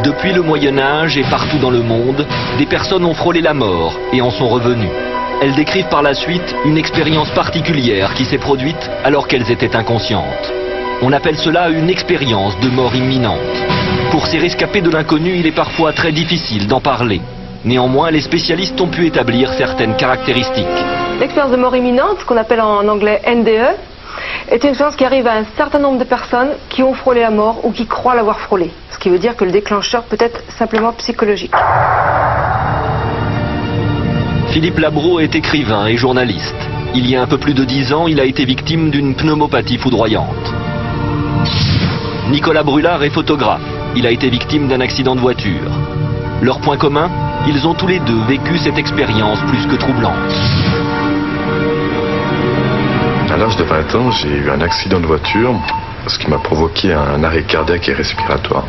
Depuis le Moyen-Âge et partout dans le monde, des personnes ont frôlé la mort et en sont revenues. Elles décrivent par la suite une expérience particulière qui s'est produite alors qu'elles étaient inconscientes. On appelle cela une expérience de mort imminente. Pour ces rescapés de l'inconnu, il est parfois très difficile d'en parler. Néanmoins, les spécialistes ont pu établir certaines caractéristiques. L'expérience de mort imminente, ce qu'on appelle en anglais NDE, est une expérience qui arrive à un certain nombre de personnes qui ont frôlé la mort ou qui croient l'avoir frôlée. Ce qui veut dire que le déclencheur peut être simplement psychologique. Philippe Labro est écrivain et journaliste. Il y a un peu plus de 10 ans, il a été victime d'une pneumopathie foudroyante. Nicolas Brulard est photographe. Il a été victime d'un accident de voiture. Leur point commun, ils ont tous les deux vécu cette expérience plus que troublante. À l'âge de 20 ans, j'ai eu un accident de voiture, ce qui m'a provoqué un arrêt cardiaque et respiratoire.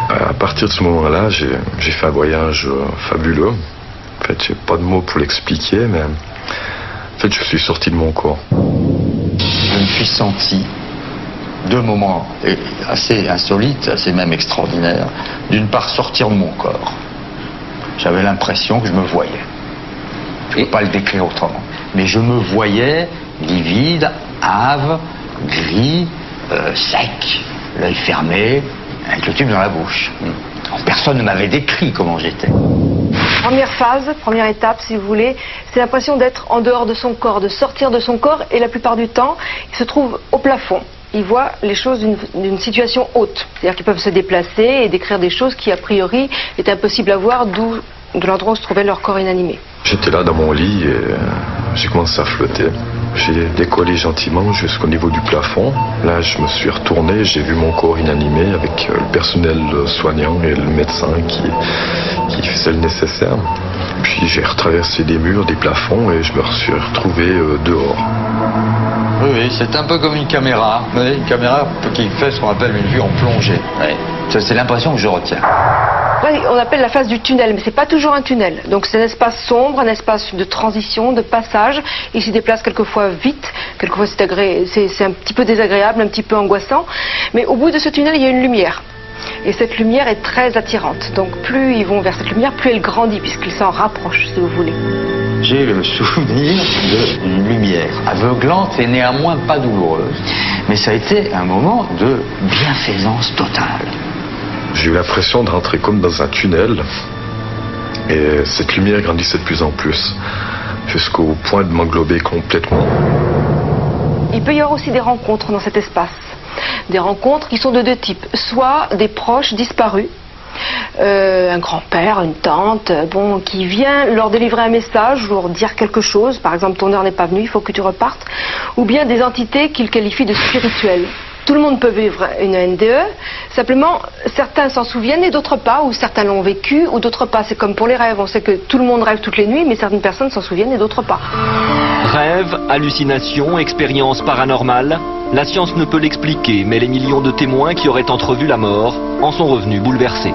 À partir de ce moment-là, j'ai fait un voyage fabuleux. En fait, j'ai pas de mots pour l'expliquer, mais en fait, je suis sorti de mon corps. Je me suis senti deux moments assez insolites, assez même extraordinaires. D'une part, sortir de mon corps. J'avais l'impression que je me voyais. Je ne peux pas le décrire autrement. Mais je me voyais livide, hâve, gris, sec, l'œil fermé, avec le tube dans la bouche. Personne ne m'avait décrit comment j'étais. Première phase, première étape si vous voulez, c'est l'impression d'être en dehors de son corps, de sortir de son corps, et la plupart du temps, il se trouve au plafond. Ils voient les choses d'une situation haute. C'est-à-dire qu'ils peuvent se déplacer et décrire des choses qui, a priori, étaient impossibles à voir de l'endroit où se trouvait leur corps inanimé. J'étais là dans mon lit et j'ai commencé à flotter. J'ai décollé gentiment jusqu'au niveau du plafond. Là, je me suis retourné, j'ai vu mon corps inanimé avec le personnel soignant et le médecin qui faisait le nécessaire. Puis j'ai retraversé des murs, des plafonds et je me suis retrouvé dehors. Oui, c'est un peu comme une caméra. Une caméra qui fait ce qu'on appelle une vue en plongée. Oui. C'est l'impression que je retiens. On appelle la phase du tunnel, mais c'est pas toujours un tunnel. Donc c'est un espace sombre, un espace de transition, de passage. Il s'y déplace quelquefois vite, quelquefois c'est un petit peu désagréable, un petit peu angoissant. Mais au bout de ce tunnel, il y a une lumière. Et cette lumière est très attirante. Donc plus ils vont vers cette lumière, plus elle grandit, puisqu'ils s'en rapprochent, si vous voulez. J'ai le souvenir d'une lumière aveuglante et néanmoins pas douloureuse. Mais ça a été un moment de bienfaisance totale. J'ai eu l'impression de rentrer comme dans un tunnel et cette lumière grandissait de plus en plus jusqu'au point de m'englober complètement. Il peut y avoir aussi des rencontres dans cet espace. Des rencontres qui sont de deux types. Soit des proches disparus, un grand-père, une tante, qui vient leur délivrer un message, leur dire quelque chose, par exemple ton heure n'est pas venue, il faut que tu repartes, ou bien des entités qu'ils qualifient de spirituelles. Tout le monde peut vivre une NDE, simplement certains s'en souviennent et d'autres pas, ou certains l'ont vécu, ou d'autres pas. C'est comme pour les rêves, on sait que tout le monde rêve toutes les nuits, mais certaines personnes s'en souviennent et d'autres pas. Rêves, hallucinations, expériences paranormales, la science ne peut l'expliquer, mais les millions de témoins qui auraient entrevu la mort en sont revenus bouleversés.